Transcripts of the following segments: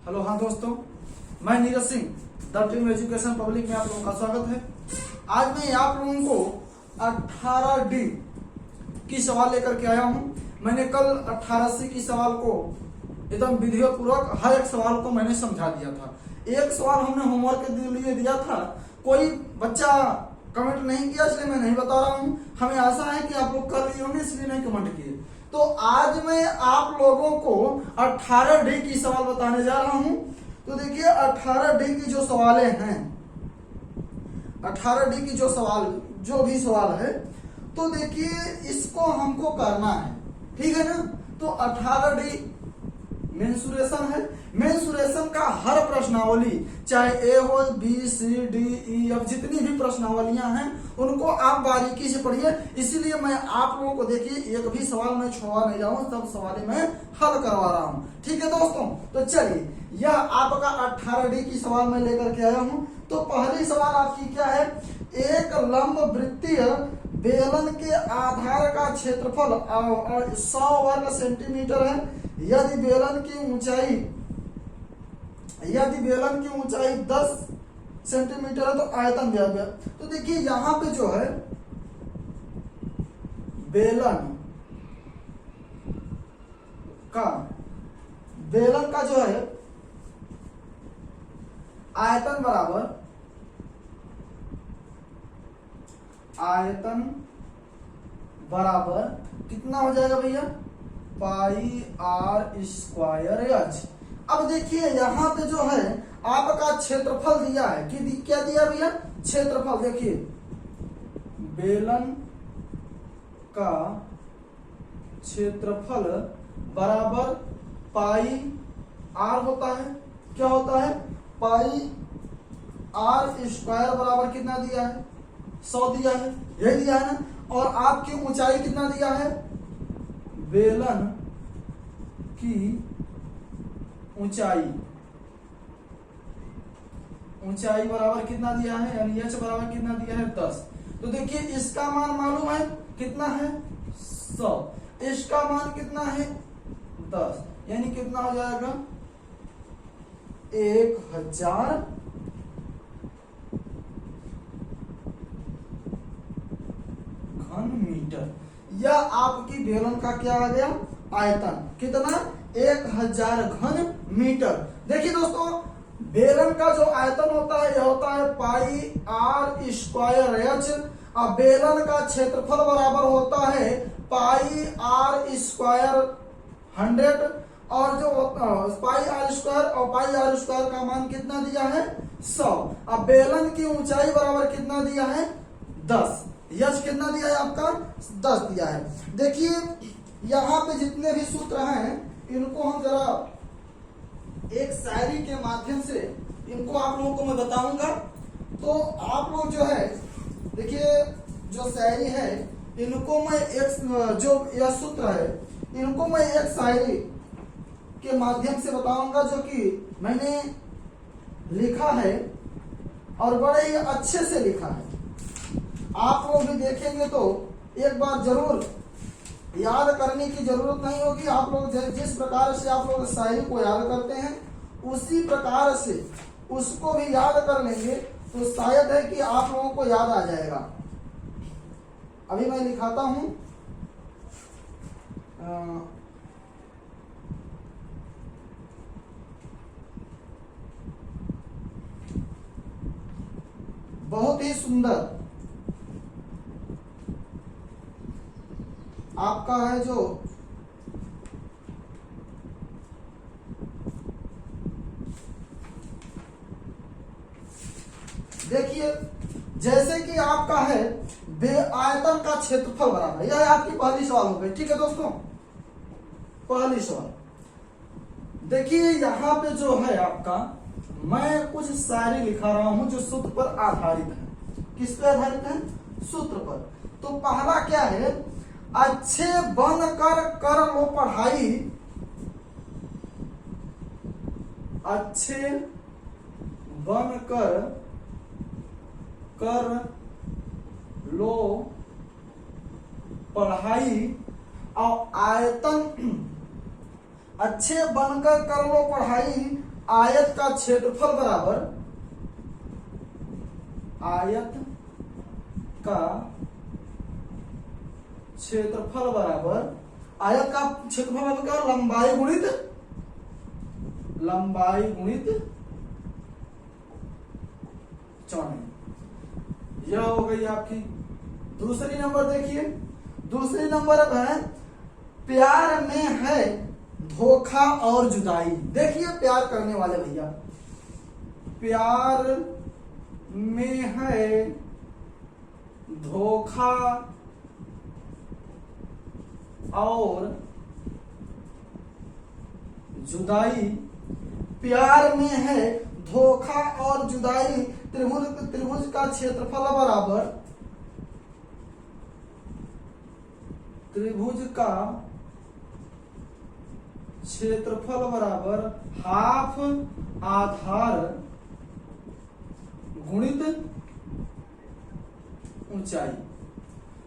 Hello, हाँ दोस्तों, मैं Neeraj Singh the dream education public में आप लोगों का स्वागत है। आज मैं आप लोगों को 18D की सवाल लेकर के आया हूं। मैंने कल 18C की सवाल को एकदम विधिपूर्वक हर एक सवाल को मैंने समझा दिया था। एक सवाल हमने होमवर्क के लिए दिया था, कोई बच्चा कमेंट नहीं किया इसलिए मैं नहीं बता रहा हूं। हमें आशा है कि आप लोग कर लिए होंगे इसलिए नहीं कमेंट किए। तो आज मैं आप लोगों को 18D की सवाल बताने जा रहा हूं। तो देखिए 18D की जो सवालें हैं, 18D की जो भी सवाल है, तो देखिए इसको हमको करना है, ठीक है ना। तो 18D मेंसुरेशन है। मेंसुरेशन का हर प्रश्नावली, चाहे ए हो, बी, सी, डी, ई, एफ, जितनी भी प्रश्नावलियां हैं उनको आप बारीकी से पढ़िए। इसीलिए मैं आप लोगों को देखिए एक भी सवाल मैं छोड़ा नहीं रहा हूं, सब सवाल मैं हल करवा रहा हूं, ठीक है दोस्तों। तो चलिए, यह आपका 18D की सवाल मैं लेकर के आया हूं। तो पहली सवाल आपकी क्या है? एक लंब वृत्तीय बेलन के आधार का क्षेत्रफल 100 वर्ग सेंटीमीटर है। यदि बेलन की ऊंचाई 10 सेंटीमीटर है तो आयतन दिया गया। तो देखिए यहां पे जो है बेलन का जो है आयतन बराबर कितना हो जाएगा भैया? पाई आर स्क्वायर एच। अब देखिए यहां पे जो है आपका क्षेत्रफल दिया है कि क्या दिया भैया? क्षेत्रफल। देखिए बेलन का क्षेत्रफल बराबर पाई आर होता है। क्या होता है? पाई आर स्क्वायर बराबर कितना दिया है? 100 दिया है, यही दिया है ना। और आपकी ऊंचाई कितना दिया है? बेलन की ऊंचाई बराबर कितना दिया है? यानी एच बराबर कितना दिया है? 10। तो देखिए इसका मान मालूम है कितना है? 100। इसका मान कितना है? 10। यानी कितना हो जाएगा? 1000 घन मीटर। यह आपकी बेलन का क्या आ गया? आयतन। कितना? 1000 घन मीटर। देखिए दोस्तों, बेलन का जो आयतन होता है यह होता है पाई आर स्क्वायर एच। और बेलन का क्षेत्रफल बराबर होता है पाई आर स्क्वायर 100। और जो पाई आर स्क्वायर का मान कितना दिया है? 100। अब बेलन की ऊंचाई बराबर कितना दिया है? 10। यश कितना दिया है आपका? 10 दिया है। देखिए यहाँ पे जितने भी सूत्र हैं इनको हम जरा एक शायरी के माध्यम से इनको आप लोगों को मैं बताऊंगा। तो आप लोग जो है देखिए जो शायरी है इनको मैं जो यह सूत्र है इनको मैं एक शायरी के माध्यम से बताऊंगा, जो कि मैंने लिखा है और बड़े ही अच्छे से लिखा है। आप लोग भी देखेंगे तो एक बार जरूर याद करने की जरूरत नहीं होगी। आप लोग जिस प्रकार से आप लोग शायरी को याद करते हैं उसी प्रकार से उसको भी याद कर लेंगे तो शायद है कि आप लोगों को याद आ जाएगा। अभी मैं लिखाता हूं। बहुत ही सुंदर आपका है जो देखिए जैसे कि आपका है आयतन का क्षेत्रफल बराबर, यह आपकी पहली सवाल हो गई, ठीक है दोस्तों। पहली सवाल देखिए यहां पे जो है आपका मैं कुछ शायरी लिखा रहा हूं जो सूत्र पर आधारित है। किस पर आधारित है? सूत्र पर। तो पहला क्या है? अच्छे बन कर लो पढ़ाई, अच्छे बन कर लो पढ़ाई और आयतन, अच्छे बनकर कर लो पढ़ाई, आयत का क्षेत्रफल बराबर आयत का क्षेत्रफल बराबर आयत का क्षेत्रफल बराबर क्या, लंबाई गुणित चौड़ाई। यह हो गई आपकी दूसरी नंबर। देखिए दूसरी नंबर अब है प्यार में है धोखा और जुदाई। देखिए प्यार करने वाले भैया, प्यार में है धोखा और जुदाई, प्यार में है धोखा और जुदाई। त्रिभुज का क्षेत्रफल बराबर त्रिभुज का क्षेत्रफल बराबर हाफ आधार गुणित ऊंचाई।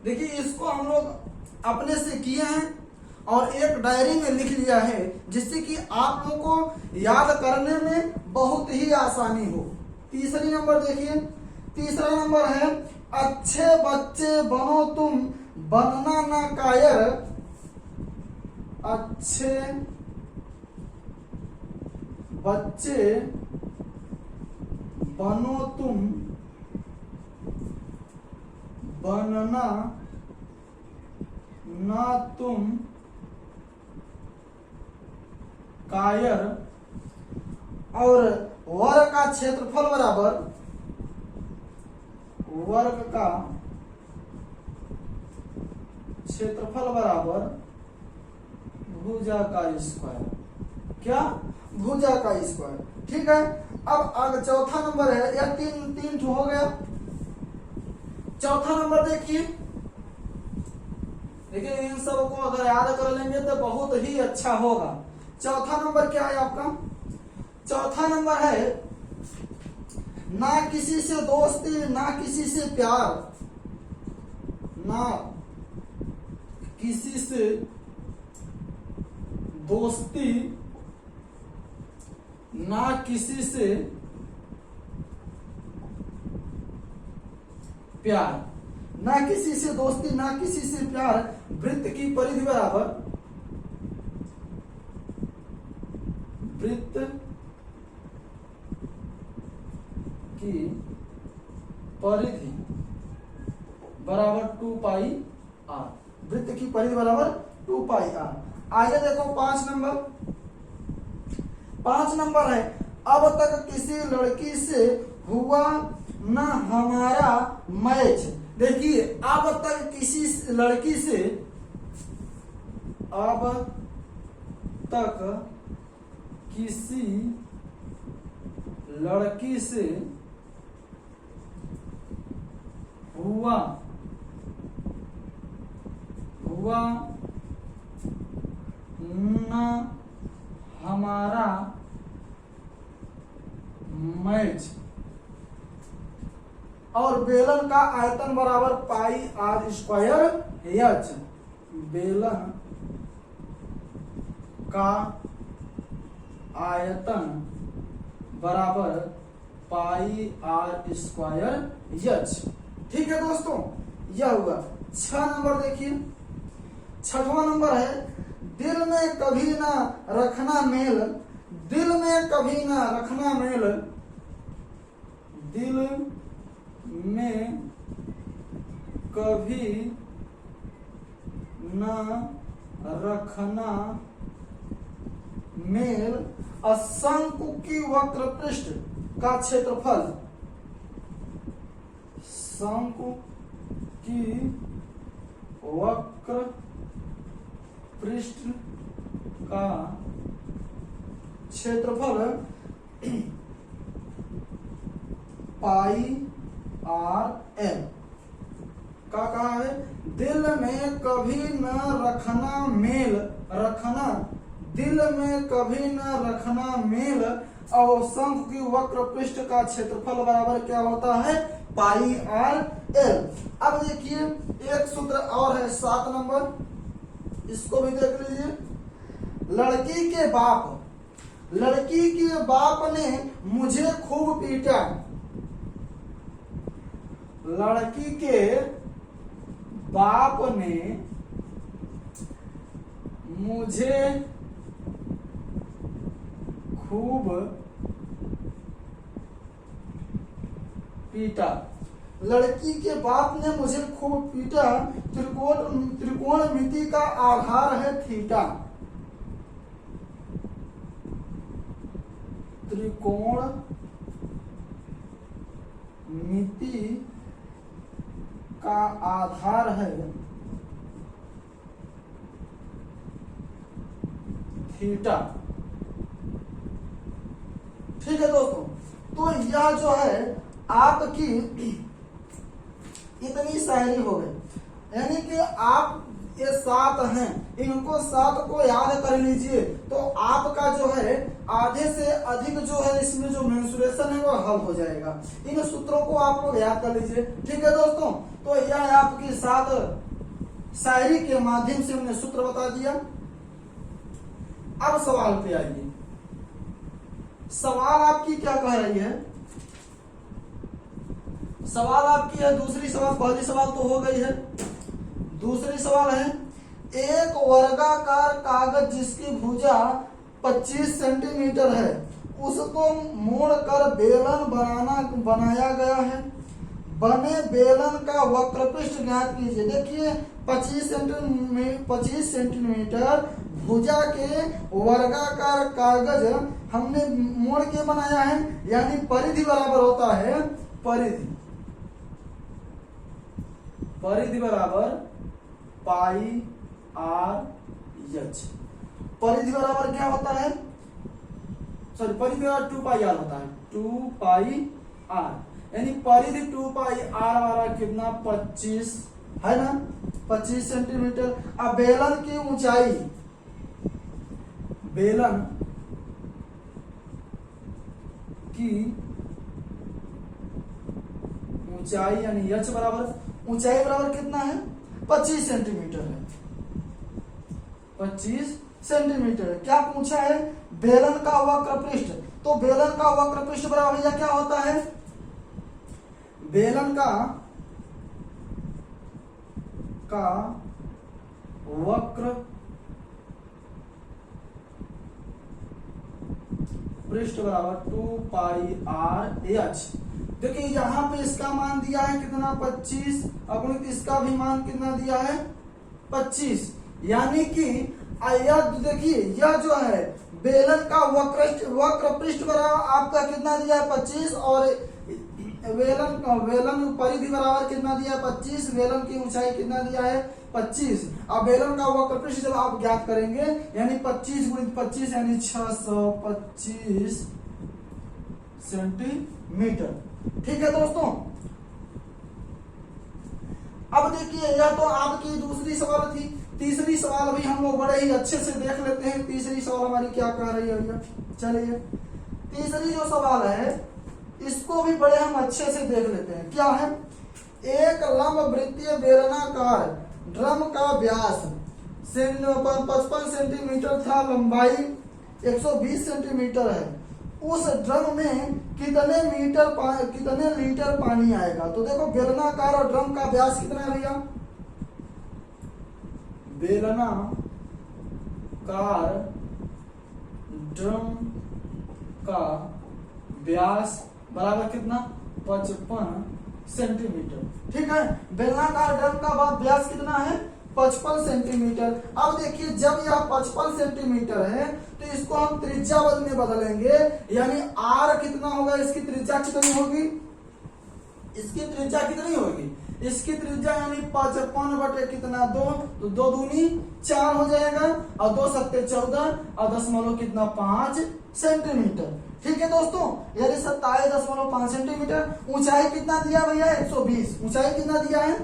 देखिए इसको हम लोग अपने से किए हैं और एक डायरी में लिख लिया है, जिससे कि आप लोगों को याद करने में बहुत ही आसानी हो। तीसरी नंबर देखिए, तीसरा नंबर है अच्छे बच्चे बनो तुम बनना ना कायर, अच्छे बच्चे बनो तुम बनना ना तुम कायर। और वर्ग का क्षेत्रफल बराबर वर्ग का क्षेत्रफल बराबर भुजा का स्क्वायर। क्या, भुजा का स्क्वायर। ठीक है, अब आगे चौथा नंबर है, या तीन हो गया। चौथा नंबर देखिए इन सबको अगर याद कर लेंगे तो बहुत ही अच्छा होगा। चौथा नंबर क्या है आपका, चौथा नंबर है ना किसी से दोस्ती ना किसी से प्यार, ना किसी से दोस्ती ना किसी से प्यार, ना किसी से दोस्ती ना किसी से प्यार। वृत्त की परिधि बराबर वृत्त की परिधि बराबर 2 पाई आर। वृत्त की परिधि बराबर 2 पाई आर। आगे देखो 5 नंबर है अब तक किसी लड़की से हुआ ना हमारा मैच। देखिए अब तक किसी लड़की से, अब तक किसी लड़की से हुआ ना हमारा मैच। और बेलन का आयतन बराबर पाई आर स्क्वायर एच। बेलन का आयतन बराबर पाई आर स्क्वायर एच। ठीक है दोस्तों, यह हुआ 6 नंबर। देखिए 6वां नंबर है दिल में कभी ना रखना मेल, दिल में कभी ना रखना मेल, दिल में कभी न रखना मेल। शंकु की वक्र पृष्ठ का क्षेत्रफल, शंकु की वक्र पृष्ठ का क्षेत्रफल पाई आर एल का कहा है। दिल में कभी न रखना मेल, रखना दिल में कभी न रखना मेल। और शंख की वक्र पृष्ठ का क्षेत्रफल बराबर क्या होता है, पाई आर एल। अब देखिए एक सूत्र और है 7 नंबर, इसको भी देख लीजिए। लड़की के बाप ने मुझे खूब पीटा। लड़की के बाप ने मुझे खूब पीटा। लड़की के बाप ने मुझे खूब पीटा। त्रिकोणमिति का आधार है थीटा। त्रिकोणमिति का आधार है थीटा। ठीक है दोस्तों, तो यह जो है आपकी इतनी शायरी हो गई, यानी कि आप ये 7 हैं, इनको 7 को याद कर लीजिए तो आपका जो है आधे से अधिक जो है इसमें जो मेंसुरेशन है वो हल हो जाएगा। इन सूत्रों को आप लोग याद कर लीजिए। ठीक है दोस्तों, तो यह आपकी 7 शायरी के माध्यम से हमने सूत्र बता दिया। अब सवाल पे आइए। सवाल आपकी क्या कह रही है? सवाल आपकी है दूसरी सवाल, पहली सवाल तो हो गई है। दूसरी सवाल है एक वर्गाकार कागज जिसकी भुजा 25 सेंटीमीटर है उसको मोड़कर बेलन बनाया गया है। बने बेलन का वक्रपृष्ठ ज्ञात कीजिए। देखिए 25 सेंटीमीटर भुजा के वर्गाकार कागज हमने मोड़ के बनाया है, यानी परिधि बराबर होता है परिधि बराबर पाई आर एच। परिधि बराबर क्या होता है? सॉरी, परिधि बराबर 2 पाई आर होता है, 2 पाई आर, यानी परिधि 2 पाई आर वाला कितना 25 है ना, 25 सेंटीमीटर। अब बेलन की ऊंचाई, बेलन की ऊंचाई यानी एच बराबर, ऊंचाई बराबर कितना है 25 सेंटीमीटर है, 25 सेंटीमीटर। क्या पूछा है? बेलन का वक्रपृष्ठ। तो बेलन का वक्रपृष्ठ बराबर भैया क्या होता है? बेलन का वक्र पृष्ठ बराबर 2 पाई आर एच। देखिए यहाँ पे इसका मान दिया है कितना 25, अगुणित इसका भी मान कितना दिया है 25, यानी कि देखिए यह जो है बेलन का वक्र पृष्ठ बराबर आपका कितना दिया है 25 और बेलन परिधि बराबर कितना दिया है 25, बेलन की ऊंचाई कितना दिया है 25। अब बेलन का वक्र पृष्ठ जब आप ज्ञात करेंगे यानी 25 गुणित 25 यानी 625 सेंटीमीटर। ठीक है दोस्तों, अब देखिए यह तो आपकी दूसरी सवाल थी। तीसरी सवाल भी हम लोग बड़े ही अच्छे से देख लेते हैं। तीसरी सवाल हमारी क्या कह रही है भैया? चलिए तीसरी जो सवाल है इसको भी बड़े हम अच्छे से देख लेते हैं। क्या है? एक लंब वृत्तीय बेलनाकार ड्रम का व्यास 55 सेंटीमीटर था, लंबाई 120 सेंटीमीटर है। उस ड्रम में कितने लीटर पानी आएगा? तो देखो बेलनाकार और ड्रम का व्यास कितना है भैया? बेलनाकार ड्रम का व्यास बराबर कितना 55 सेंटीमीटर। ठीक है, बेलनाकार ड्रम का व्यास कितना है 55 सेंटीमीटर। अब देखिए जब यह 55 सेंटीमीटर है तो इसको हम त्रिज्या में बदलेंगे, यानी आर कितना होगा, इसकी त्रिज्या कितनी होगी, इसकी त्रिज्या कितनी होगी, इसकी त्रिज्या यानी 55 बटे कितना 2, तो 2 दूनी 4 हो जाएगा और 2 सत्ते 14 और 10.5 सेंटीमीटर। ठीक है दोस्तों, यानी 27.5 सेंटीमीटर। ऊंचाई कितना दिया भैया 120, ऊंचाई कितना दिया है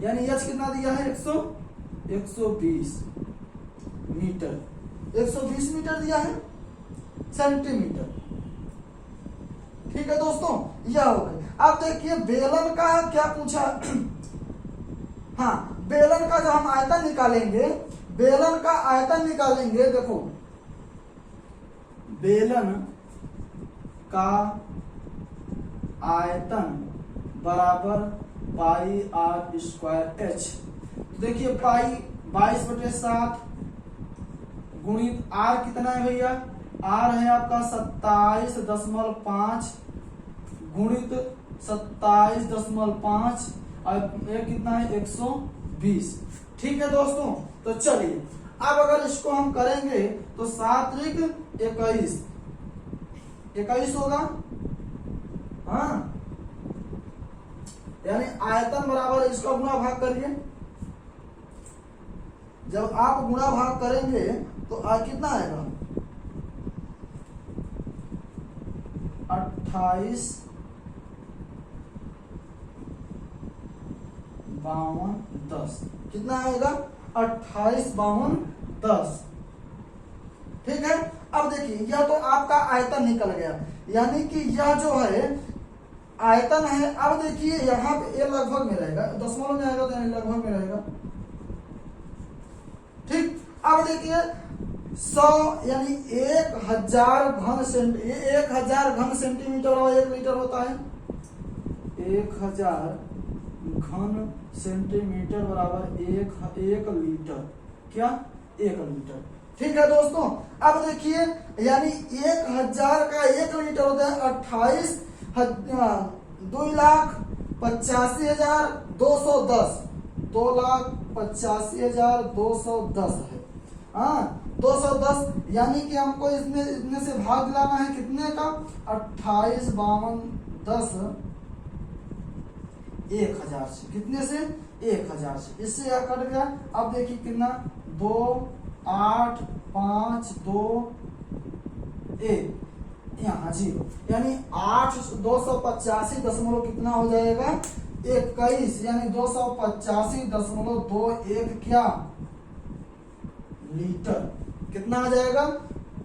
यानी एच कितना दिया है 120 मीटर, 120 मीटर दिया है सेंटीमीटर। ठीक है दोस्तों, यह हो गया। अब देखिए बेलन का क्या पूछा हाँ, बेलन का जो हम आयतन निकालेंगे, बेलन का आयतन निकालेंगे, देखो बेलन का आयतन बराबर पाई आर स्क्वायर एच। देखिए पाई 22/7 गुणित आर कितना है भैया, आर है आपका 27.5 गुणित 27.5 और ये कितना है 120। ठीक है दोस्तों, तो चलिए अब अगर इसको हम करेंगे तो 7 त्रिक 21 होगा। हाँ, यानी आयतन बराबर इसका गुणा भाग करिए। जब आप गुणा भाग करेंगे तो कितना आएगा 28 52 10 कितना आएगा 28 52 10। ठीक है, अब देखिए यह तो आपका आयतन निकल गया, यानी कि यह जो है आयतन है। अब देखिए यहाँ पे ये लगभग में रहेगा, दशमलव में आएगा तो यानी लगभग में रहेगा। ठीक, अब देखिए 100 यानी 1000 घन सेंटीमीटर और 1 लीटर होता है। 1000 घन सेंटीमीटर बराबर 1 लीटर, क्या 1 लीटर। ठीक है दोस्तों, अब देखिए यानी 1000 का 1 लीटर होता है 2,85,210 2,85,210 है। हाँ 210, यानी कि हमको इसमें से भाग दिलाना है कितने का 28 52 10 1000 से, कितने से 1000 से, इससे यह कट गया। अब देखिए कितना 2 8 5 2 1 यहाँ 0, यानी 285 दशमलव कितना हो जाएगा 21, यानी 285.21 क्या लीटर, कितना आ जाएगा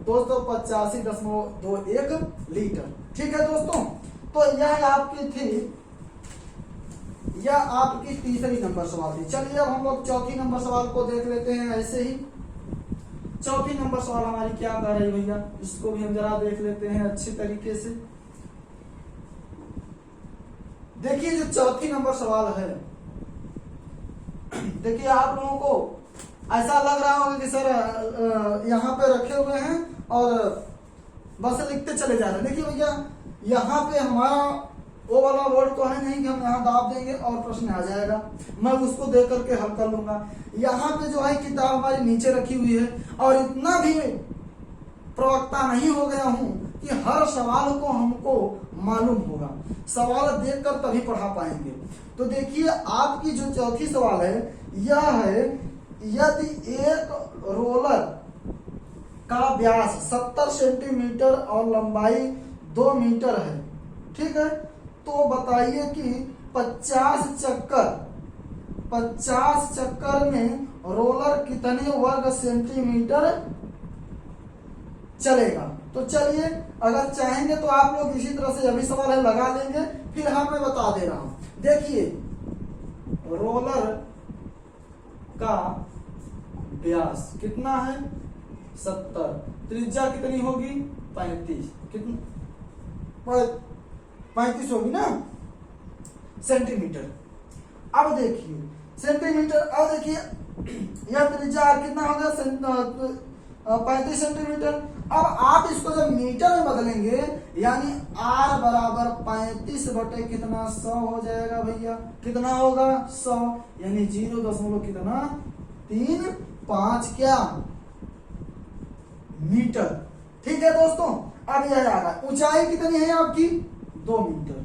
285.21 लीटर। ठीक है दोस्तों, तो यह आपकी थी, यह आपकी तीसरी नंबर सवाल थी। चलिए अब हम लोग चौथी नंबर सवाल को देख लेते हैं। ऐसे ही चौथी नंबर सवाल हमारी क्या कह रही है भैया, इसको भी हम जरा देख लेते हैं अच्छी तरीके से। देखिए जो चौथी नंबर सवाल है, देखिए आप लोगों को ऐसा लग रहा होगा कि सर यहाँ पे रखे हुए हैं और बस लिखते चले जा रहे हैं। देखिए भैया यहाँ पे हमारा वो वाला वर्ड तो है नहीं कि हम यहाँ दाब देंगे और प्रश्न आ जाएगा, मैं उसको देख करके हल कर लूंगा। यहाँ पे जो है किताब हमारी नीचे रखी हुई है और इतना भी प्रवक्ता नहीं हो गया हूं कि हर सवाल को हमको मालूम होगा, सवाल देखकर तभी पढ़ा पाएंगे। तो देखिए आपकी जो चौथी सवाल है यह है, यदि एक रोलर का व्यास 70 सेंटीमीटर और लंबाई 2 मीटर है, ठीक है, तो बताइए कि 50 चक्कर में रोलर कितने वर्ग सेंटीमीटर चलेगा। तो चलिए अगर चाहेंगे तो आप लोग इसी तरह से अभी सवाल है लगा लेंगे, फिर मैं बता दे रहा हूं। देखिए रोलर का व्यास कितना है 70, त्रिज्या कितनी होगी 35, कितनी 35 होगी ना सेंटीमीटर। अब देखिए सेंटीमीटर, अब देखिए यह त्रिज्या कितना होगा 35 सेंटीमीटर। अब आप इसको जब मीटर में बदलेंगे यानी r बराबर 35 बटे कितना 100 हो जाएगा भैया, कितना होगा 100, यानी 0.35 क्या मीटर। ठीक है दोस्तों, अब यह आ रहा है ऊंचाई कितनी है आपकी 2 मीटर,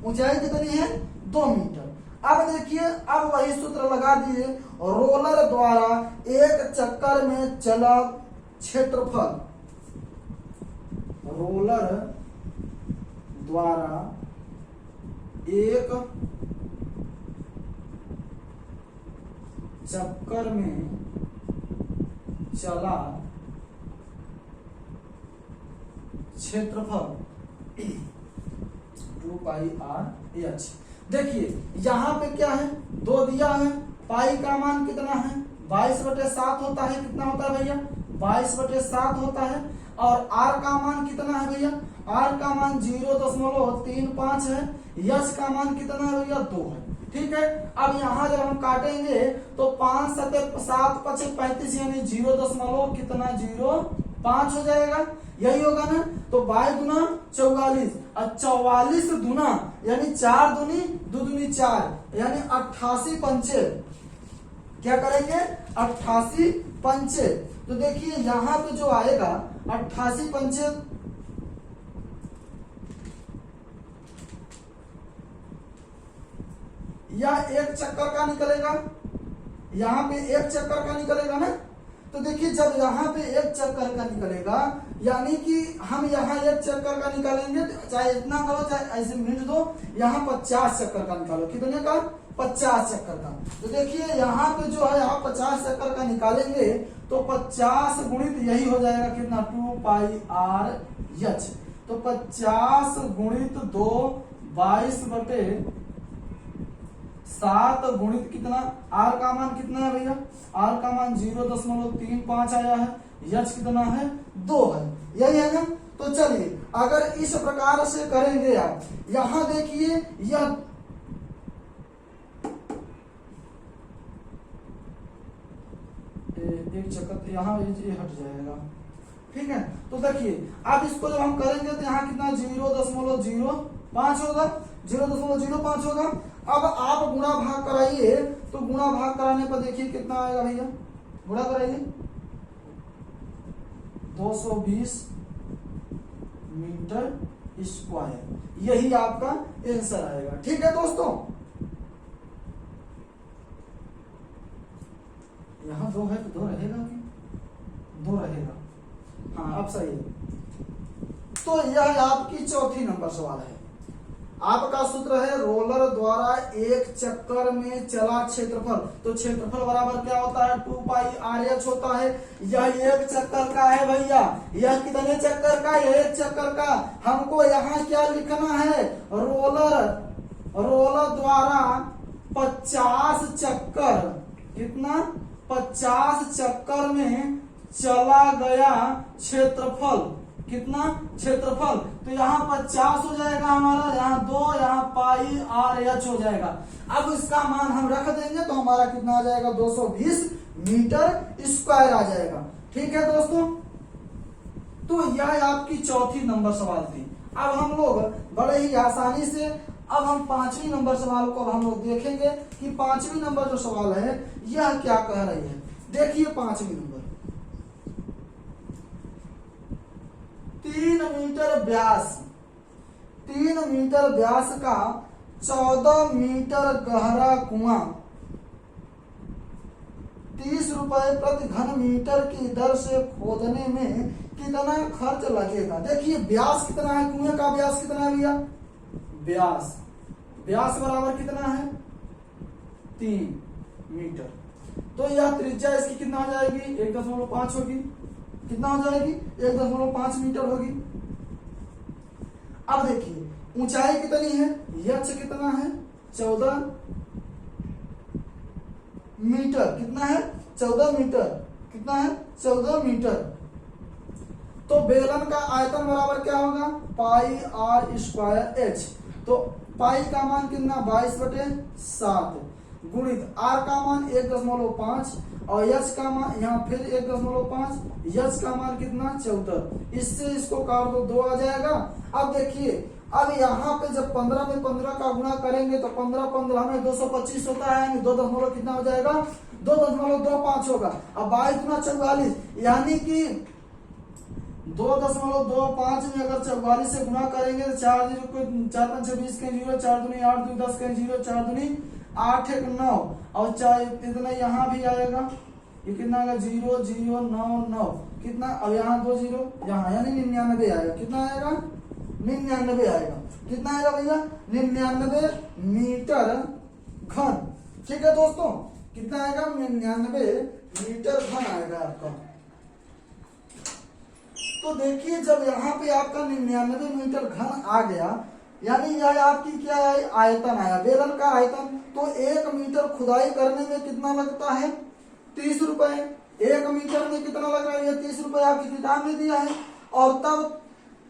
ऊंचाई कितनी है 2 मीटर। अब देखिए अब वही सूत्र लगा दिए, रोलर द्वारा एक चक्कर में चला क्षेत्रफल, रोलर द्वारा एक चक्कर में चला क्षेत्रफल 2πr/h। देखिए यहाँ पे क्या है 2 दिया है, पाई का मान कितना है 22/7 होता है, कितना होता है भैया 22/7 होता है। और आर का मान कितना है भैया, आर का मान 0.35 है, यश का मान कितना है भैया 2 है। ठीक है, अब यहाँ जब हम काटेंगे तो 5 7 7 5 35 यानी 0.5 हो जाएगा, यही होगा ना। तो 22 गुना 44 और 44 गुना यानी 4 दूनी 2 दूनी 4 यानी 88 पंचे, क्या करेंगे 88 पंचे। तो देखिए यहाँ पे जो आएगा 88 पंचे, या एक चक्कर का निकलेगा, यहाँ पे एक चक्कर का निकलेगा ना। तो देखिए जब यहाँ पे एक चक्कर का निकलेगा यानी कि हम यहाँ एक चक्कर का निकालेंगे, चाहे इतना करो चाहे ऐसे मिनट दो, यहाँ 50 चक्कर का निकालो, कितने का 50 चक्कर का। तो देखिए यहाँ पे जो है आप 50 चक्कर का निकालेंगे तो 50 गुणित यही हो जाएगा कितना 2 पाई आर एच। तो 50 गुणित 2 22/7 गुणित कितना, आर का मान कितना है भैया, आर का मान 0.35 आया है, यच कितना है 2 है, यही है ना। तो चलिए अगर इस प्रकार से करेंगे आप, यहां देखिए यह एक चक्कर यहाँ ये हट जाएगा, ठीक है। तो देखिए अब इसको जब हम करेंगे तो यहाँ कितना 0.05 होगा, 0.05 होगा। अब आप गुणा भाग कराइए, तो गुणा भाग कराने पर देखिए कितना आएगा भैया, गुणा कराइए 220 मीटर स्क्वायर, यही आपका आंसर आएगा। ठीक है दोस्तों, यहाँ 2 है तो 2 रहेगा कि 2 रहेगा, हाँ अब सही है। तो यह आपकी चौथी नंबर सवाल है। आपका सूत्र है रोलर द्वारा एक चक्कर में चला क्षेत्रफल, तो क्षेत्रफल बराबर क्या होता है 2 पाई आर एच होता है। यह एक चक्कर का है भैया, यह कितने चक्कर का, यह एक चक्कर का। हमको यहाँ क्या लिखना है, रोलर द्वारा 50 चक्कर, कितना 50 चक्कर में चला गया क्षेत्रफल, कितना क्षेत्रफल। तो यहाँ 50 हो जाएगा हमारा, यहाँ 2, यहाँ पाई आर एच हो जाएगा। अब इसका मान हम रख देंगे तो हमारा कितना आ जाएगा 220 मीटर स्क्वायर आ जाएगा। ठीक है दोस्तों, तो यह आपकी चौथी नंबर सवाल थी। अब हम लोग बड़े ही आसानी से अब हम 5वीं नंबर सवाल को हम लोग देखेंगे कि 5वीं नंबर जो सवाल है यह क्या कह रही है। देखिए 5वीं नंबर, 3 मीटर व्यास का 14 मीटर गहरा कुआं 30 रुपए प्रति घन मीटर की दर से खोदने में कितना खर्च लगेगा। देखिए व्यास कितना है, कुएं का व्यास कितना है भैया, व्यास बराबर कितना है 3 मीटर। तो यह त्रिज्या इसकी कितना हो जाएगी 1.5 होगी, कितना हो जाएगी 1.5 मीटर होगी। अब देखिए ऊंचाई कितनी है, यच कितना है 14 मीटर, कितना है 14 मीटर, कितना है 14 मीटर। तो बेलन का आयतन बराबर क्या होगा पाई आर स्क्वायर एच। तो पाई का मान कितना 22/7 गुणित आर का मान 1.5 और यच का मान यहाँ फिर 1.5, यच का मान कितना 14, इससे इसको काट दो 2 आ जाएगा। अब देखिए अब यहाँ पे जब 15 में 15 का गुणा करेंगे तो 15 में 225 होता है, 2 कितना हो जाएगा 2.25 होगा। अब 22 गुना 44 यानी कि 2.25 में अगर 44 से गुणा करेंगे तो 4 4 5 20 के 0, 4 दूनी 8 2 10 के 0, 4 दूनी 8 1 9 और चाहे इतना यहाँ भी आएगा, ये कितना आएगा 0 0 9 9 कितना, अब यहाँ 2 0 यहाँ यानी 99 आएगा, कितना आएगा 99 आएगा, कितना आएगा भैया 99 मीटर घन। ठीक है दोस्तों, कितना आएगा 99 मीटर घन आएगा आपका। तो देखिए जब यहाँ पे आपका 99 मीटर घन आ गया यानी यह आपकी क्या है आयतन आया, बेलन का आयतन। तो 1 मीटर खुदाई करने में कितना लगता है 30 रुपए, 1 मीटर में कितना लग रहा है 30 रुपए आपकी किताब में दिया है। और तब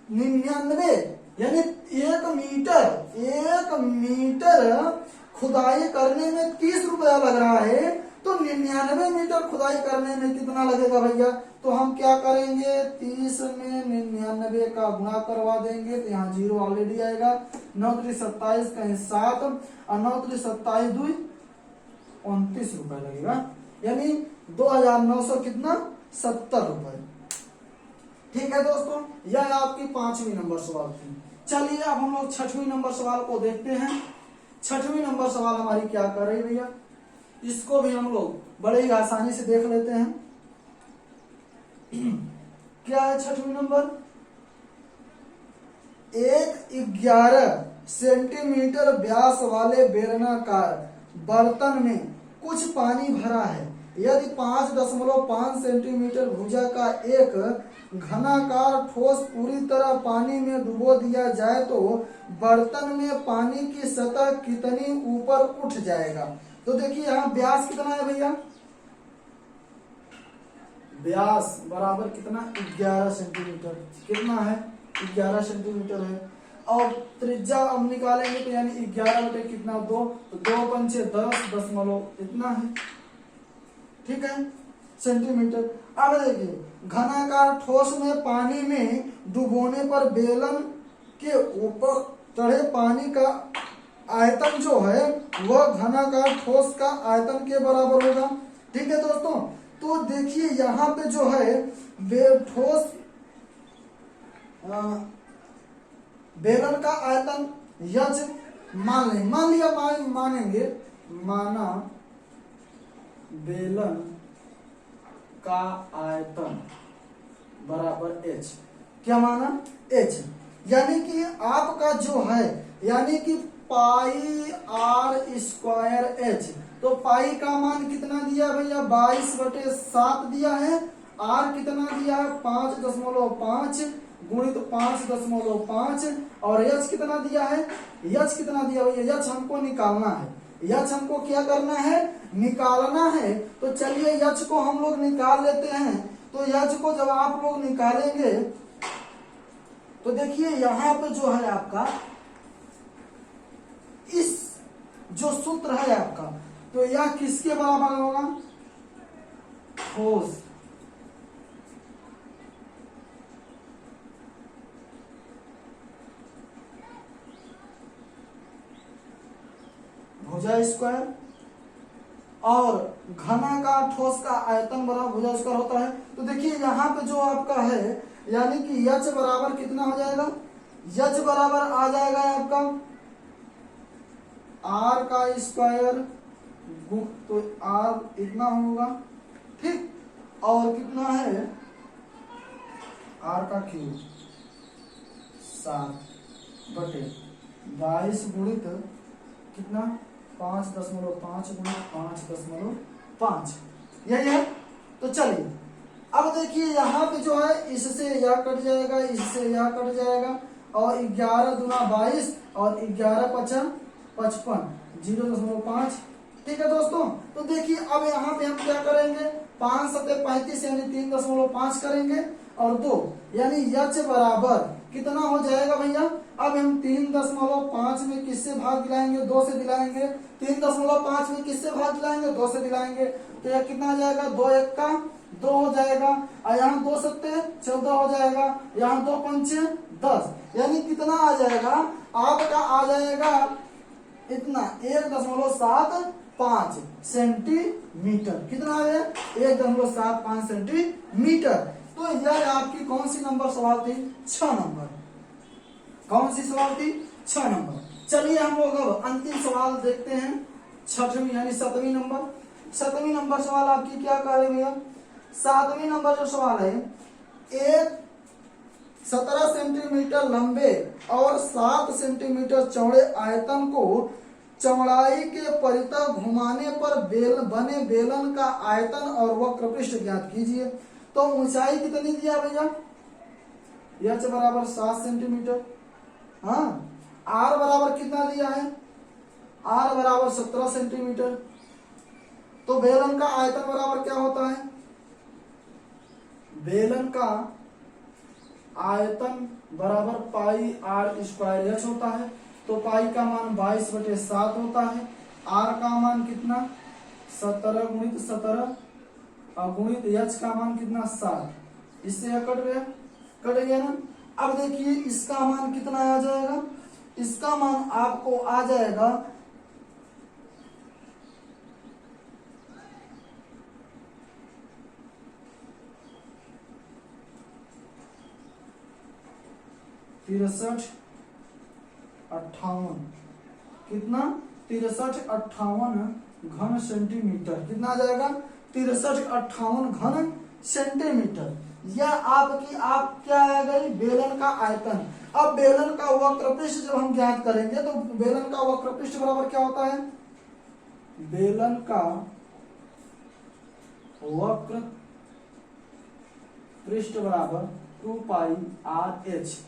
99 यानी 1 मीटर खुदाई करने में 30 रुपया लग रहा है, तो 99 मीटर खुदाई करने में कितना लगेगा भैया? तो हम क्या करेंगे, 30 में 99 का गुणा करवा देंगे, तो यहाँ 0 ऑलरेडी आएगा। 9 3 27 कहीं 7 और 9 3 27 2 29 रुपए लगेगा, यानी 2900 कितना 70 रुपए। ठीक है दोस्तों, यह आपकी 5वीं नंबर सवाल थी। चलिए अब हम लोग 6वीं नंबर सवाल को देखते हैं। 6वीं नंबर सवाल हमारी क्या कर रही भैया, इसको भी हम लोग बड़े ही आसानी से देख लेते हैं। क्या है 6वीं नंबर? एक 11 सेंटीमीटर व्यास वाले बेलनाकार बर्तन में कुछ पानी भरा है। यदि 5.5 सेंटीमीटर भुजा का एक घनाकार ठोस पूरी तरह पानी में डुबो दिया जाए तो बर्तन में पानी की सतह कितनी ऊपर उठ जाएगा? तो देखिए यहाँ व्यास कितना है भैया, व्यास बराबर कितना 11 सेंटीमीटर, कितना है 11 सेंटीमीटर है। और त्रिज्या हम निकालेंगे तो यानी 11 बटे कितना 2, तो 2 पंचे 10 दशमलव इतना है, ठीक है सेंटीमीटर। अब देखिए घनाकार ठोस में पानी में डुबोने पर बेलन के ऊपर चढ़े पानी का आयतन जो है वह घनाकार ठोस का आयतन के बराबर होगा। ठीक है दोस्तों, तो देखिए यहाँ पे जो है ठोस बेलन का आयतन यज मान लिया मानेंगे, माना बेलन का आयतन बराबर h, क्या माना h, यानी कि आपका जो है यानी कि पाई r स्क्वायर h, तो पाई का मान कितना दिया भैया 22/7 दिया है, r कितना दिया है 5.5 गुणित 5.5 और h कितना दिया है, h कितना दिया भैया, h हमको निकालना है, h हमको क्या करना है निकालना है। तो चलिए h को हम लोग निकाल लेते हैं। तो h को जब आप लोग निकालेंगे तो देखिए यहाँ पे जो है आपका इस जो सूत्र है आपका, तो यह किसके बराबर होगा, ठोस भुजा स्क्वायर और घनाकार ठोस का आयतन बराबर भुजा स्क्वायर होता है। तो देखिए यहाँ पे जो आपका है यानी कि h बराबर कितना हो जाएगा, h बराबर आ जाएगा आपका r का स्क्वायर, तो r इतना होगा, ठीक, और कितना है r का क्यूब 7/22 गुणित कितना 5.5 गुणित 5.5, यही है। तो चलिए अब देखिए यहाँ पे जो है इससे यह कट जाएगा, इससे यह कट जाएगा, और 11 दूना 22 और 11 पचा 55, 0.5, ठीक है दोस्तों। तो देखिए अब यहाँ पे हम क्या करेंगे 5 7 35 यानी 3.5 करेंगे और 2 यानी h बराबर कितना हो जाएगा भैया। अब हम 3.5 में किससे भाग दिलाएंगे, 2 से दिलाएंगे, 3.5 में किससे भाग दिलाएंगे, 2 से दिलाएंगे, तो यह कितना आ जाएगा 2 1 का 2 हो जाएगा, और यहाँ 2 7 14 हो जाएगा, यहाँ 2 5 10, यानी कितना आ जाएगा आपका आ जाएगा इतना 1.75 सेंटीमीटर, कितना आ गया 1.75 सेंटीमीटर। तो यह आपकी कौन सी नंबर सवाल थी, 6 नंबर, कौन सी सवाल थी 6 नंबर। चलिए हम लोग अब अंतिम सवाल देखते हैं, 6वीं यानी 7वीं नंबर। 7वीं नंबर सवाल आपकी क्या करेंगे, 7वीं नंबर जो सवाल है, एक 17 सेंटीमीटर लंबे और 7 सेंटीमीटर चौड़े आयतन को चौड़ाई के परितः घुमाने पर बने बेलन का आयतन और वक्र पृष्ठ ज्ञात कीजिए। तो ऊंचाई कितनी दिया भैया, h बराबर 7 सेंटीमीटर, हाँ, r बराबर कितना दिया है, r बराबर 17 सेंटीमीटर। तो बेलन का आयतन बराबर क्या होता है, बेलन का आयतन बराबर पाई आर स्क्वायर एच होता है। तो पाई का मान 22/7 होता है। आर का मान कितना 17 गुणित 17 और गुणित एच का मान कितना 7। इससे यह कट गया ना। अब देखिए इसका मान कितना आ जाएगा, इसका मान आपको आ जाएगा 6358 कितना 6358 घन सेंटीमीटर। कितना आ जाएगा 6358 घन सेंटीमीटर। या आपकी आप क्या आ गई बेलन का आयतन। अब बेलन का वक्र पृष्ठ जब हम ज्ञात करेंगे तो बेलन का वक्र पृष्ठ बराबर क्या होता है, बेलन का वक्र पृष्ठ बराबर 2 पाई आर एच।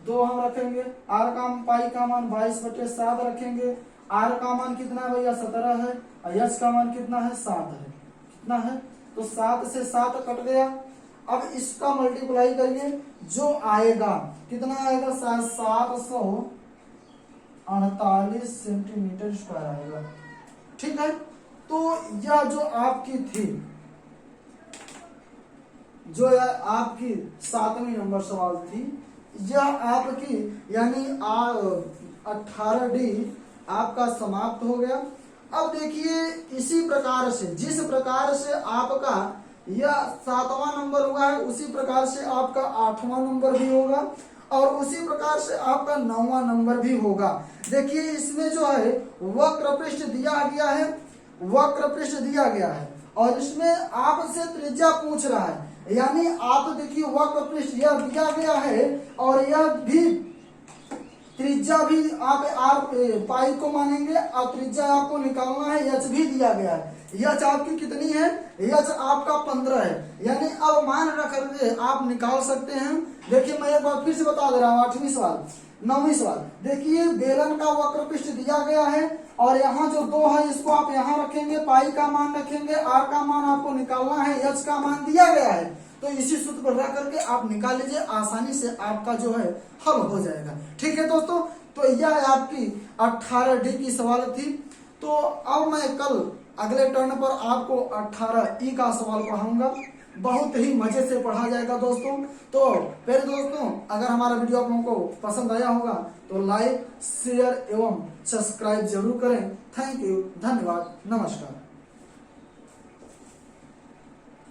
दो हम रखेंगे, आर का पाई का मान 22/7 रखेंगे। आर का मान कितना है भैया 17 है और एच का मान कितना है 7 है। कितना है तो 7 से 7 कट गया। अब इसका मल्टीप्लाई करिए, जो आएगा कितना आएगा 748 सेंटीमीटर स्क्वायर आएगा। ठीक है, तो यह जो आपकी थी, जो आपकी 7वीं नंबर सवाल थी, यह आपकी यानी 18D आपका समाप्त हो गया। अब देखिए इसी प्रकार से जिस प्रकार से आपका यह 7वां नंबर हुआ है उसी प्रकार से आपका 8वां नंबर भी होगा और उसी प्रकार से आपका 9वां नंबर भी होगा। देखिए इसमें जो है वक्र पृष्ठ दिया गया है, वक्र पृष्ठ दिया गया है और इसमें आपसे त्रिज्या पूछ रहा है। यानी आप देखिए वक्र पृष्ठ यह दिया गया है और यह भी त्रिज्या भी आप आर पाई को मानेंगे और त्रिज्या आपको निकालना है, एच भी दिया गया है। एच आपकी कितनी है, एच आपका 15 है। यानी अब मान रख करके आप निकाल सकते हैं। देखिए मैं एक बार फिर से बता दे रहा हूँ 8वीं सवाल 9वीं सवाल। देखिए बेलन का वक्र पृष्ठ दिया गया है और यहाँ जो 2 है इसको आप यहाँ रखेंगे, पाई का मान रखेंगे, आर का मान आपको निकालना है, एच का मान दिया गया है। तो इसी सूत्र पर रख करके आप निकाल लीजिए, आसानी से आपका जो है हल हो जाएगा। ठीक है दोस्तों, तो यह आपकी 18D की सवाल थी। तो अब मैं कल अगले टर्न पर आपको 18E का सवाल पढ़ाऊंगा। बहुत ही मजे से पढ़ा जाएगा दोस्तों। तो फिर दोस्तों अगर हमारा वीडियो आप लोगों को पसंद आया होगा तो लाइक शेयर एवं सब्सक्राइब जरूर करें। थैंक यू, धन्यवाद, नमस्कार।